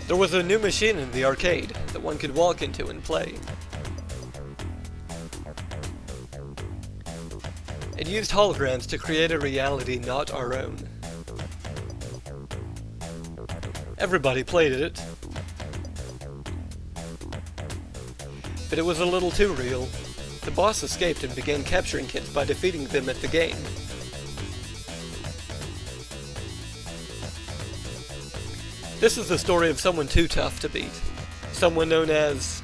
There was a new machine in the arcade that one could walk into and play. It used holograms to create a reality not our own. Everybody played it, but it was a little too real. The boss escaped and began capturing kids by defeating them at the game. This is the story of someone too tough to beat. Someone known as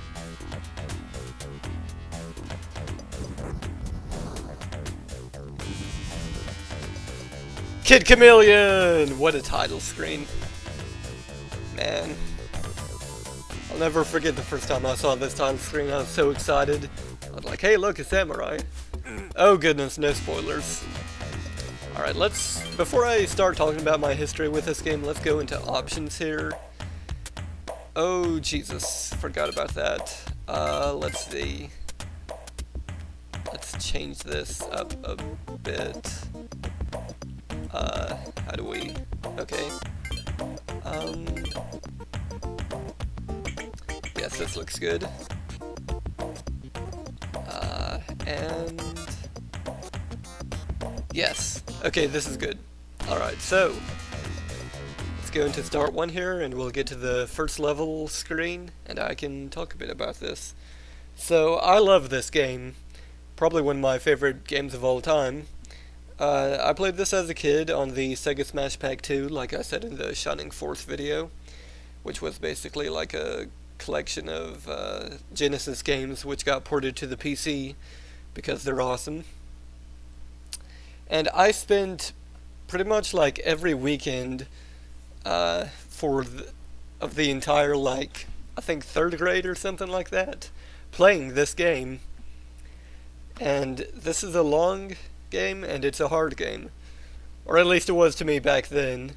Kid Chameleon! What a title screen. Man. I'll never forget the first time I saw this title screen. I was so excited. I was like, hey look, a samurai. Oh goodness, no spoilers. Alright, before I start talking about my history with this game, let's go into options here. Oh Jesus, forgot about that. Let's see. Let's change this up a bit. How do we... Okay. Yes, this looks good. And... Yes. Okay, this is good. Alright, so... Let's go into start one here, and we'll get to the first level screen, and I can talk a bit about this. So, I love this game. Probably one of my favorite games of all time. I played this as a kid on the Sega Smash Pack 2, like I said in the Shining Force video, which was basically like a collection of Genesis games which got ported to the PC because they're awesome. And I spent pretty much like every weekend of the entire, like, I think 3rd grade or something like that, playing this game. And this is a long game, and it's a hard game, or at least it was to me back then.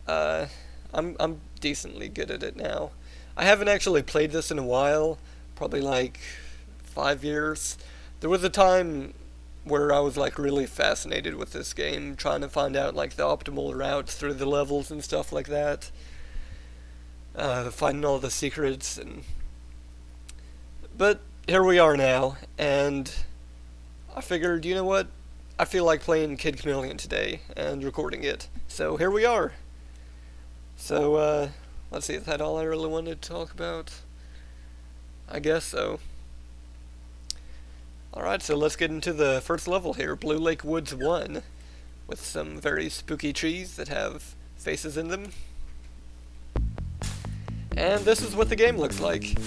I'm decently good at it now. I haven't actually played this in a while, probably like 5 years. There was a time where I was like really fascinated with this game, trying to find out like the optimal route through the levels and stuff like that, finding all the secrets, but here we are now, and I figured, you know what? I feel like playing Kid Chameleon today and recording it. So here we are. So, let's see, is that all I really wanted to talk about? I guess so. Alright, so let's get into the first level here, Blue Lake Woods 1, with some very spooky trees that have faces in them. And this is what the game looks like.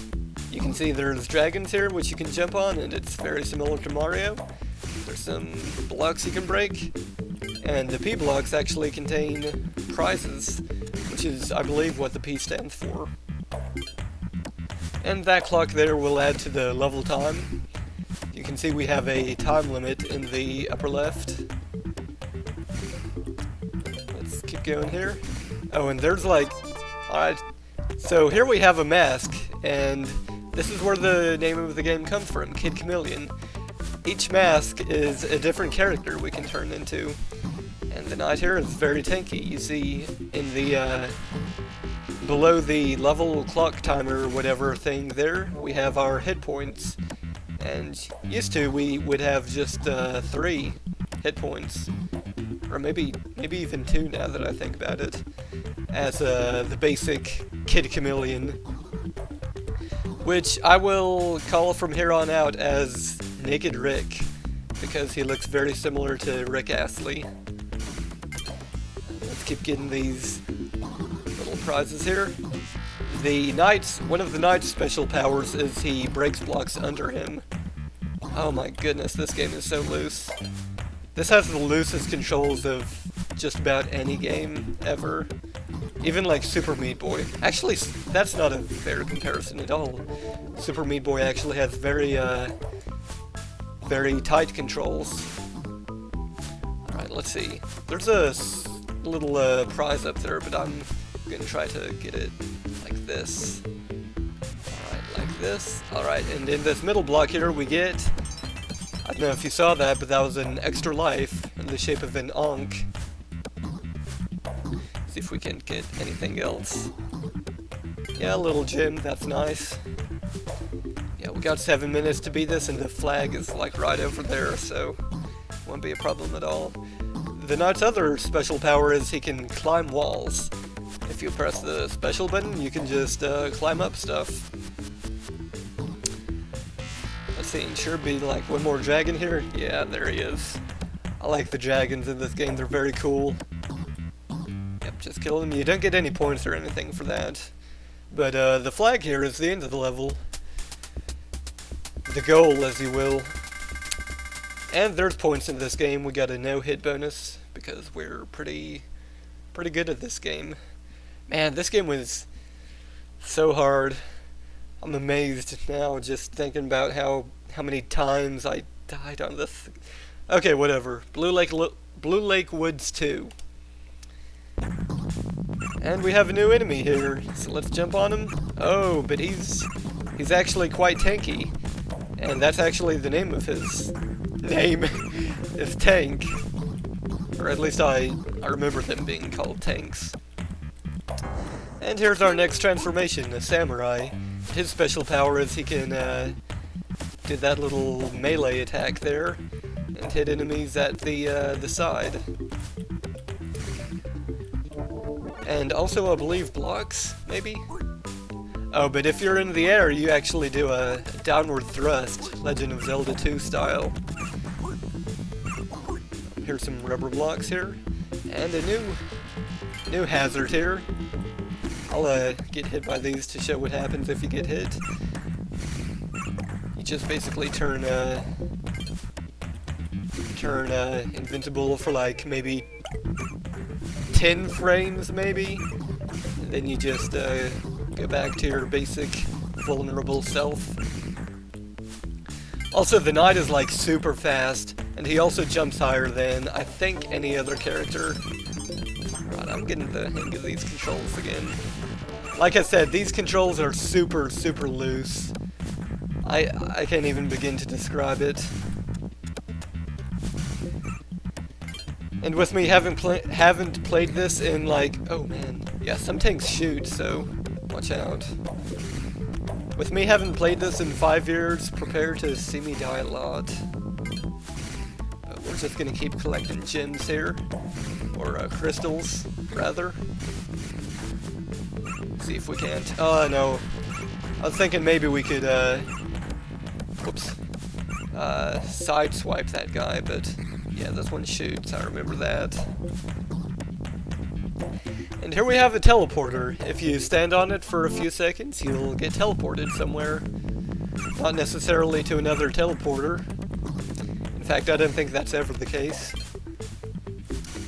You can see there's dragons here, which you can jump on, and it's very similar to Mario. There's some blocks you can break, and the P blocks actually contain prizes, which is, I believe, what the P stands for. And that clock there will add to the level time. You can see we have a time limit in the upper left. Let's keep going here. Oh, and there's like... Alright, so here we have a mask, and this is where the name of the game comes from, Kid Chameleon. Each mask is a different character we can turn into, and the knight here is very tanky. You see in the below the level clock timer or whatever thing there, we have our hit points, and used to we would have just 3 hit points, or maybe even 2 now that I think about it, as the basic Kid Chameleon, which I will call from here on out as Naked Rick, because he looks very similar to Rick Astley. Let's keep getting these little prizes here. One of the knight's special powers is he breaks blocks under him. Oh my goodness, this game is so loose. This has the loosest controls of just about any game ever. Even like Super Meat Boy. Actually, that's not a fair comparison at all. Super Meat Boy actually has very tight controls. Alright, let's see. There's a little prize up there, but I'm gonna try to get it like this. Alright, like this. Alright, and in this middle block here we get... I don't know if you saw that, but that was an extra life in the shape of an Ankh. See if we can get anything else. Yeah, a little gym, that's nice. Yeah, we got 7 minutes to beat this, and the flag is like right over there, so won't be a problem at all. The knight's other special power is he can climb walls. If you press the special button, you can just climb up stuff. Let's see, sure be like one more dragon here. Yeah, there he is. I like the dragons in this game, they're very cool. Yep, just kill them. You don't get any points or anything for that. But the flag here is the end of the level. The goal, as you will. And there's points in this game. We got a no-hit bonus because we're pretty good at this game. Man, this game was so hard. I'm amazed now just thinking about how many times I died on this. Okay, whatever. Blue Lake Woods 2. And we have a new enemy here, so let's jump on him. Oh, but he's actually quite tanky. And that's actually the name of his name, is Tank. Or at least I remember them being called tanks. And here's our next transformation, a samurai. His special power is he can do that little melee attack there and hit enemies at the side. And also, I believe, blocks, maybe? Oh, but if you're in the air, you actually do a downward thrust, Legend of Zelda 2 style. Here's some rubber blocks here, and a new hazard here. I'll get hit by these to show what happens if you get hit. You just basically turn invincible for like maybe 10 frames, maybe. And then you just go back to your basic vulnerable self. Also, the knight is like super fast, and he also jumps higher than I think any other character. Right, I'm getting the hang of these controls again. Like I said, these controls are super loose. I can't even begin to describe it. And with me haven't played this in like, oh man, yeah, some tanks shoot, so watch out. With me having played this in 5 years, prepare to see me die a lot. But we're just gonna keep collecting gems here, or crystals, rather. See if we can't. Oh no, I was thinking maybe we could, whoops, sideswipe that guy, but yeah, this one shoots, I remember that. And here we have a teleporter. If you stand on it for a few seconds, you'll get teleported somewhere. Not necessarily to another teleporter. In fact, I don't think that's ever the case.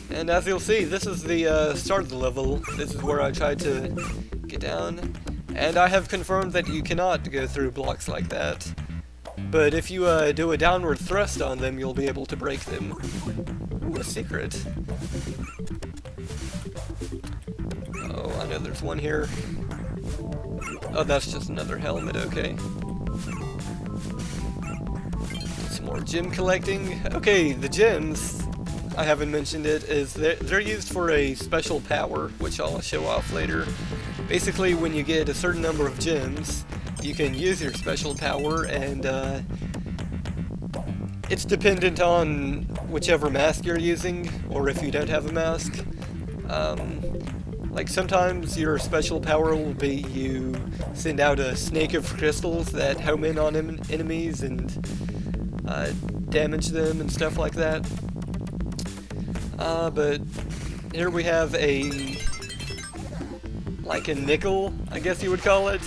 And as you'll see, this is the start of the level. This is where I tried to get down. And I have confirmed that you cannot go through blocks like that. But if you do a downward thrust on them, you'll be able to break them. Ooh, a secret. Oh, I know there's one here. Oh, that's just another helmet, okay. Some more gem collecting. Okay, the gems, I haven't mentioned it, is they're used for a special power, which I'll show off later. Basically, when you get a certain number of gems, you can use your special power, and it's dependent on whichever mask you're using, or if you don't have a mask. Like sometimes your special power will be you send out a snake of crystals that home in on enemies and damage them and stuff like that. But here we have like a nickel, I guess you would call it.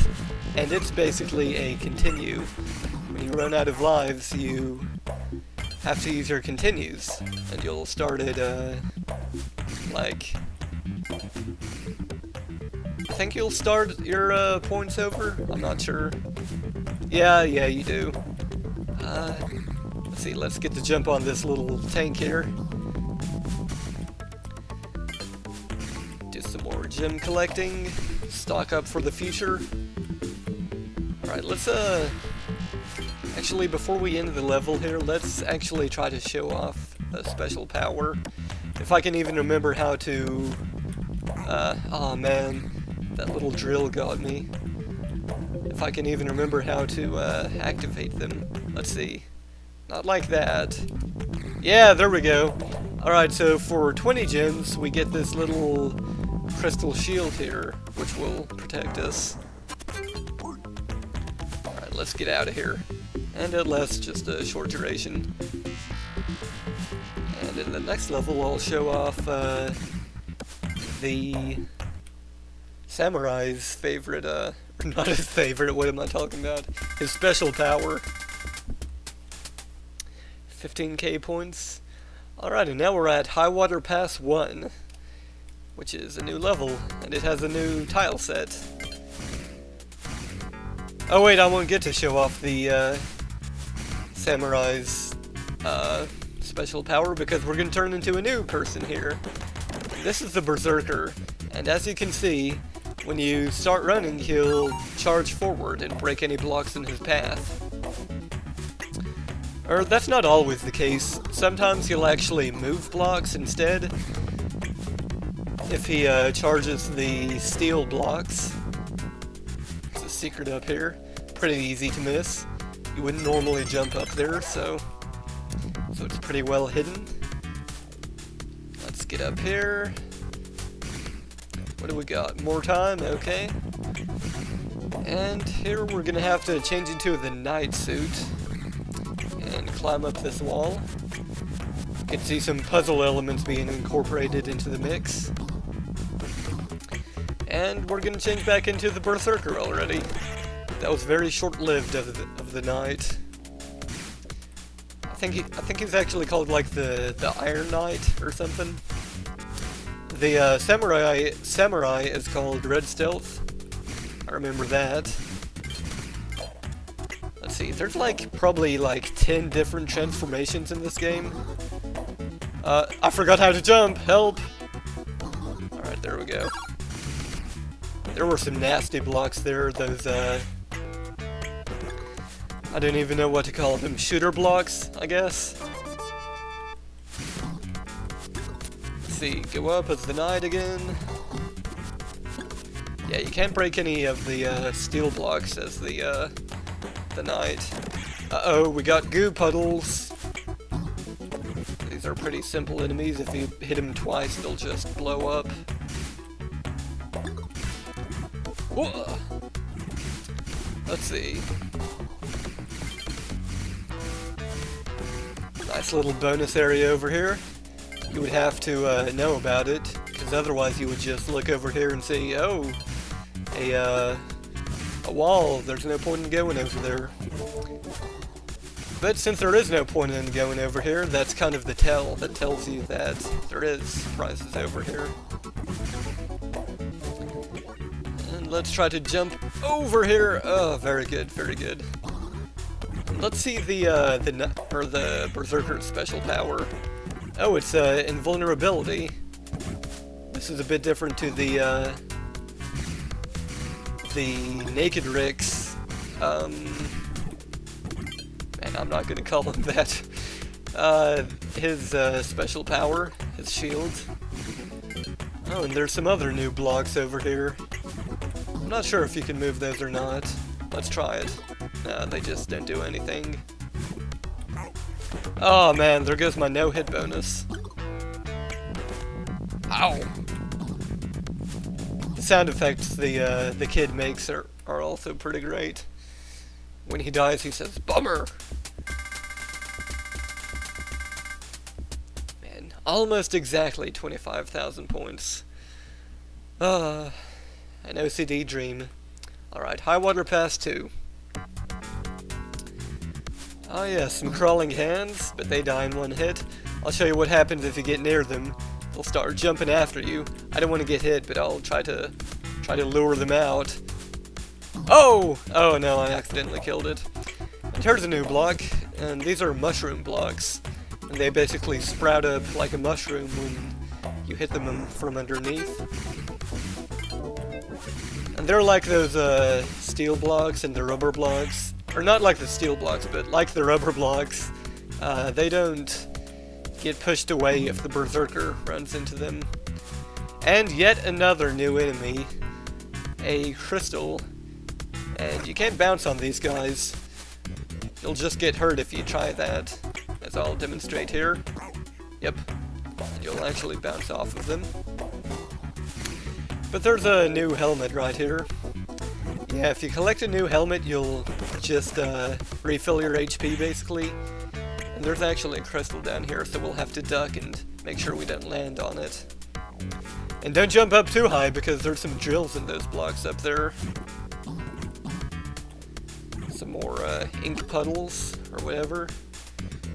And it's basically a continue. When you run out of lives, you have to use your continues. And you'll start at, like... I think you'll start your points over? I'm not sure. Yeah, you do. Let's see, let's get the jump on this little tank here. Do some more gem collecting. Stock up for the future. Alright, let's, actually, before we end the level here, let's actually try to show off a special power. If I can even remember how to, oh man. That little drill got me. If I can even remember how to activate them. Let's see. Not like that. Yeah, there we go. Alright, so for 20 gems, we get this little crystal shield here, which will protect us. Alright, let's get out of here. And it lasts just a short duration. And in the next level, I'll show off the samurai's favorite, not his favorite, what am I talking about? His special power. 15k points. Alright, and now we're at High Water Pass 1, which is a new level, and it has a new tile set. Oh wait, I won't get to show off the samurai's special power because we're going to turn into a new person here. This is the Berserker, and as you can see, when you start running, he'll charge forward and break any blocks in his path. Or that's not always the case. Sometimes he'll actually move blocks instead. If he charges the steel blocks. There's a secret up here. Pretty easy to miss. You wouldn't normally jump up there, so it's pretty well hidden. Let's get up here. What do we got? More time? Okay. And here we're gonna have to change into the night suit and climb up this wall. You can see some puzzle elements being incorporated into the mix. And we're gonna change back into the Berserker already. That was very short-lived of the night. I think he's actually called like the Iron Knight or something. The samurai is called Red Stealth. I remember that. Let's see, there's like probably like 10 different transformations in this game. I forgot how to jump, help! Alright, there we go. There were some nasty blocks there, those I don't even know what to call them, shooter blocks, I guess? Let's see, go up as the knight again. Yeah, you can't break any of the steel blocks as the knight. Uh-oh, we got goo puddles. These are pretty simple enemies. If you hit them twice, they'll just blow up. Whoa. Let's see. Nice little bonus area over here. You would have to know about it, because otherwise you would just look over here and see, oh, a wall, there's no point in going over there. But since there is no point in going over here, that's kind of the tell that tells you that there is surprises over here. And let's try to jump over here. Oh, very good, very good. Let's see the Berserker's special power. Oh, it's invulnerability. This is a bit different to the Naked Rick's, and I'm not gonna call him that. His special power, his shield. Oh, and there's some other new blocks over here. I'm not sure if you can move those or not. Let's try it. No, they just don't do anything. Oh man, there goes my no-hit bonus. Ow! The sound effects the kid makes are also pretty great. When he dies, he says, "Bummer!" Man, almost exactly 25,000 points. An OCD dream. Alright, High Water Pass 2. Oh yeah, some crawling hands, but they die in one hit. I'll show you what happens if you get near them. They'll start jumping after you. I don't want to get hit, but I'll try to lure them out. Oh! Oh no, I accidentally killed it. And here's a new block, and these are mushroom blocks. And they basically sprout up like a mushroom when you hit them from underneath. And they're like those steel blocks and the rubber blocks. Or not like the steel blocks, but like the rubber blocks. They don't get pushed away if the Berserker runs into them. And yet another new enemy. a crystal, and you can't bounce on these guys. You'll just get hurt if you try that, as I'll demonstrate here. Yep, and you'll actually bounce off of them. But there's a new helmet right here. Yeah, if you collect a new helmet, you'll just refill your HP, basically. And there's actually a crystal down here, so we'll have to duck and make sure we don't land on it. And don't jump up too high, because there's some drills in those blocks up there. Some more ink puddles, or whatever.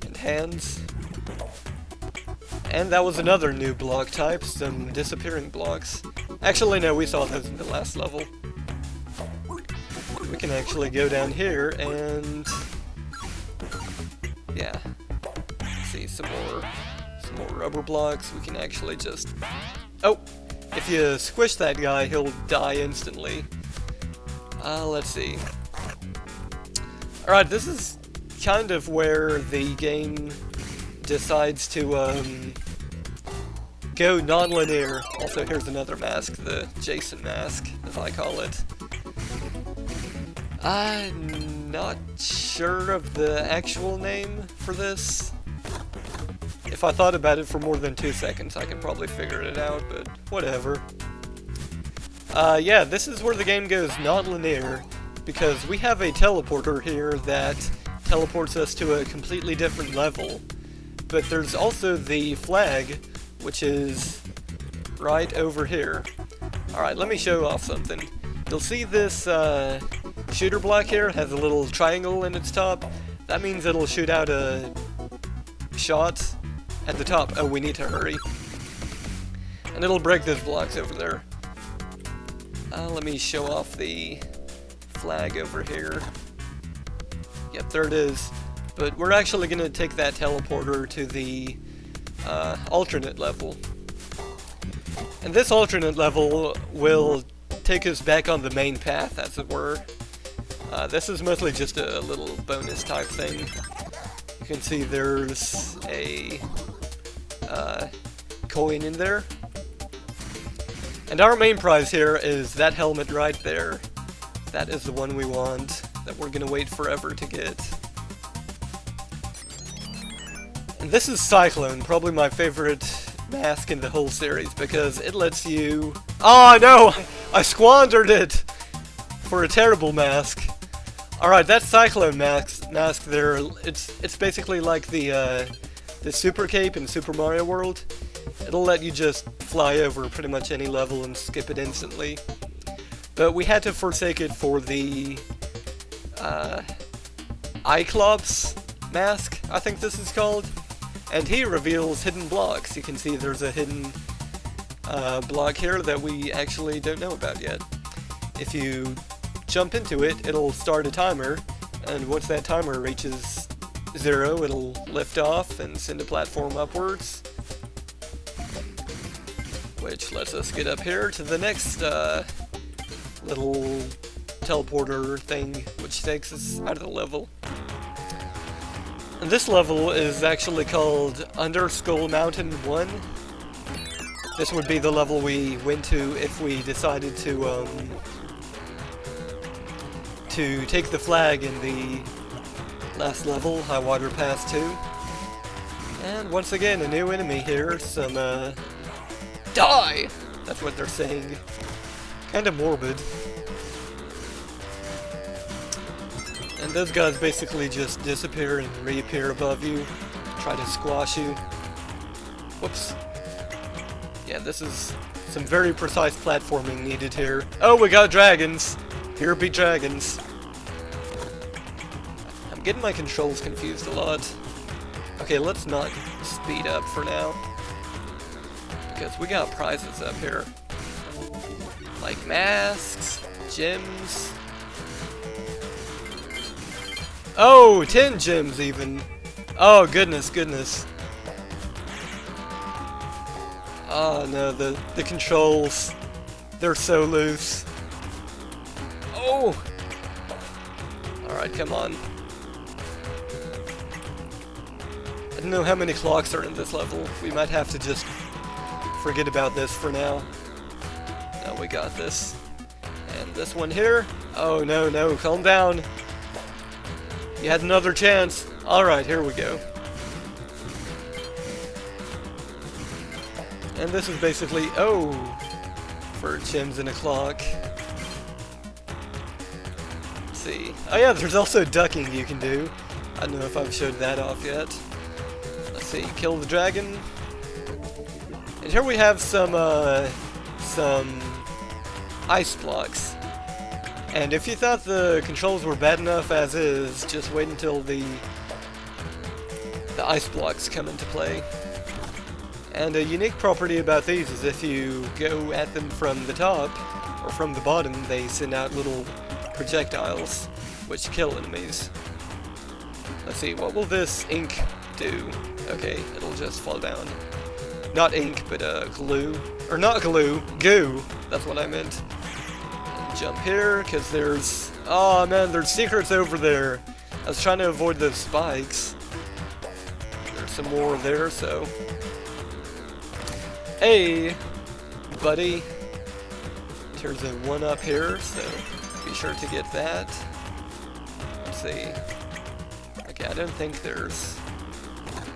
And hands. And that was another new block type, some disappearing blocks. Actually, no, we saw those in the last level. We can actually go down here and... yeah. See, some more rubber blocks. We can actually just... oh! If you squish that guy, he'll die instantly. Let's see. Alright, this is kind of where the game decides to, go non-linear. Also, here's another mask, the Jason mask, as I call it. I'm not sure of the actual name for this. If I thought about it for more than 2 seconds, I could probably figure it out, but whatever. Yeah, this is where the game goes non-linear, because we have a teleporter here that teleports us to a completely different level. But there's also the flag, which is right over here. Alright, let me show off something. You'll see this shooter block here has a little triangle in its top. That means it'll shoot out a shot at the top. Oh, we need to hurry. And it'll break those blocks over there. Let me show off the flag over here. Yep, there it is. But we're actually going to take that teleporter to the alternate level. And this alternate level will take us back on the main path, as it were. This is mostly just a little bonus type thing. You can see there's a coin in there. And our main prize here is that helmet right there. That is the one we want, that we're gonna wait forever to get. And this is Cyclone, probably my favorite mask in the whole series, because it lets you... oh no! I squandered it! For a terrible mask. Alright, that Cyclone mask there, it's basically like the Super Cape in Super Mario World. It'll let you just fly over pretty much any level and skip it instantly. But we had to forsake it for the Cyclops mask, I think this is called. And he reveals hidden blocks. You can see there's a hidden block here that we actually don't know about yet. If you jump into it, it'll start a timer, and once that timer reaches 0, it'll lift off and send a platform upwards. Which lets us get up here to the next little teleporter thing, which takes us out of the level. And this level is actually called Under Skull Mountain 1. This would be the level we went to if we decided to take the flag in the last level, High Water Pass 2. And once again, a new enemy here, some, die! That's what they're saying. Kinda morbid. And those guys basically just disappear and reappear above you, try to squash you. Whoops. Yeah, this is some very precise platforming needed here. Oh, we got dragons! Here be dragons. I'm getting my controls confused a lot. Okay, let's not speed up for now, because we got prizes up here. Like masks, gems. Oh, 10 gems even. Oh, goodness, goodness. Oh no, the controls, they're so loose. Oh! Alright, come on. I don't know how many clocks are in this level. We might have to just forget about this for now. No, we got this. And this one here. Oh, no, no, calm down. You had another chance. Alright, here we go. And this is basically, oh, for gems and a clock. Let's see. Oh yeah, there's also ducking you can do. I don't know if I've showed that off yet. Let's see, kill the dragon. And here we have some ice blocks. And if you thought the controls were bad enough as is, just wait until the ice blocks come into play. And a unique property about these is if you go at them from the top, or from the bottom, they send out little projectiles, which kill enemies. Let's see, what will this ink do? Okay, it'll just fall down. Not ink, but glue. Or not glue, goo! That's what I meant. And jump here, because there's... Oh man, there's secrets over there! I was trying to avoid those spikes. There's some more there, so... Hey, buddy. There's a one up here, so be sure to get that. Let's see. Okay, I don't think there's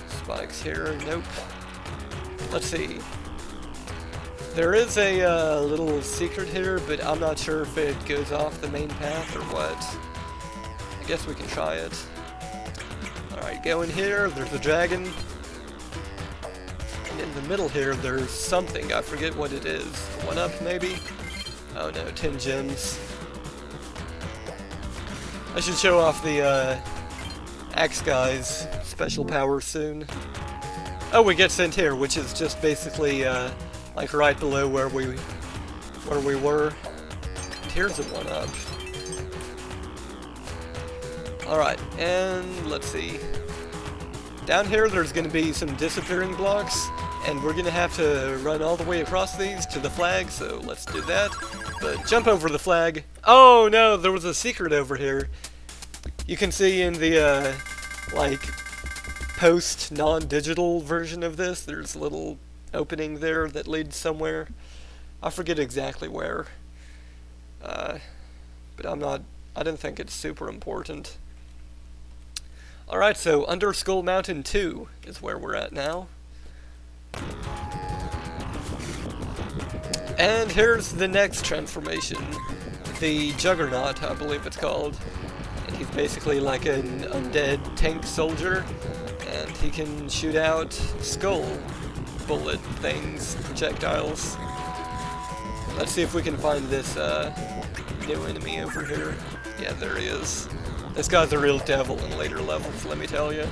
spikes here. Nope. Let's see. There is a little secret here, but I'm not sure if it goes off the main path or what. I guess we can try it. Alright, go in here. There's a dragon. In the middle here, there's something. I forget what it is. One up, maybe? Oh no, 10 gems. I should show off the Axe Guy's special power soon. Oh, we get sent here, which is just basically like right below where we were. And here's a one up. Alright, and let's see. Down here, there's going to be some disappearing blocks. And we're gonna have to run all the way across these to the flag, so let's do that. But jump over the flag. Oh no, there was a secret over here. You can see in the, like, post non-digital version of this, there's a little opening there that leads somewhere. I forget exactly where. But I didn't think it's super important. Alright, so Under Skull Mountain 2 is where we're at now. And here's the next transformation, the Juggernaut, I believe it's called. And he's basically like an undead tank soldier, and he can shoot out skull bullet things, projectiles. Let's see if we can find this new enemy over here. Yeah, there he is. This guy's a real devil in later levels, let me tell you.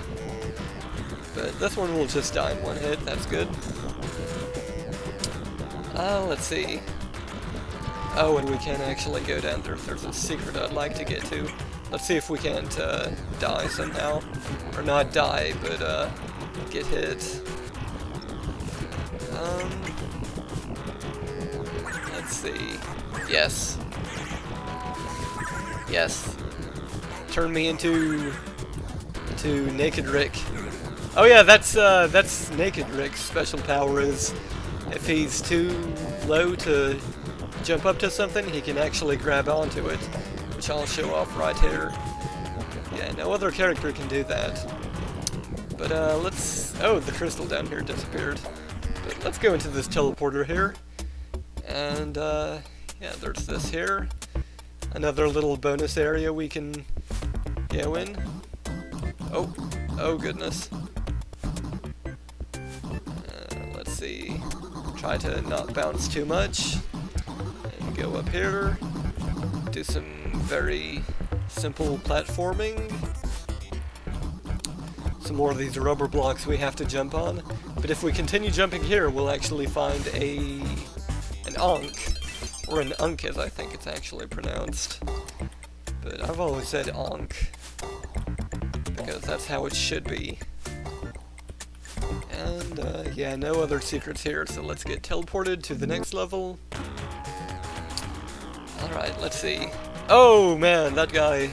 But this one will just die in one hit, that's good. Let's see. Oh, and we can actually go down there. There's a secret I'd like to get to. Let's see if we can't die somehow. Or not die, but get hit. Let's see. Yes. Yes. Turn me into Naked Rick. Oh yeah, that's Naked Rick's special power is if he's too low to jump up to something, he can actually grab onto it, which I'll show off right here. Yeah, no other character can do that. But let's... Oh, the crystal down here disappeared. But let's go into this teleporter here. And yeah, there's this here. Another little bonus area we can go in. Oh goodness. Let's see. Try to not bounce too much. And go up here. Do some very simple platforming. Some more of these rubber blocks we have to jump on. But if we continue jumping here, we'll actually find an Ankh. Or an Unk, as I think it's actually pronounced. But I've always said Ankh, because that's how it should be. And, yeah, no other secrets here, so let's get teleported to the next level. Alright, let's see. Oh, man, that guy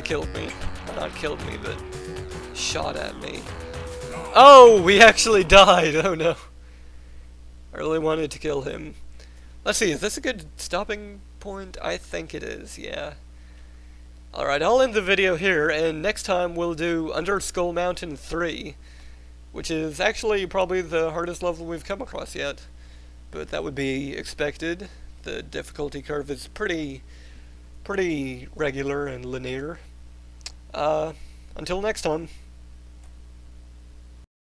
killed me. Not killed me, but shot at me. Oh, we actually died! Oh, no. I really wanted to kill him. Let's see, is this a good stopping point? I think it is, yeah. Alright, I'll end the video here, and next time we'll do Under Skull Mountain 3, which is actually probably the hardest level we've come across yet. But that would be expected. The difficulty curve is pretty regular and linear. Until next time.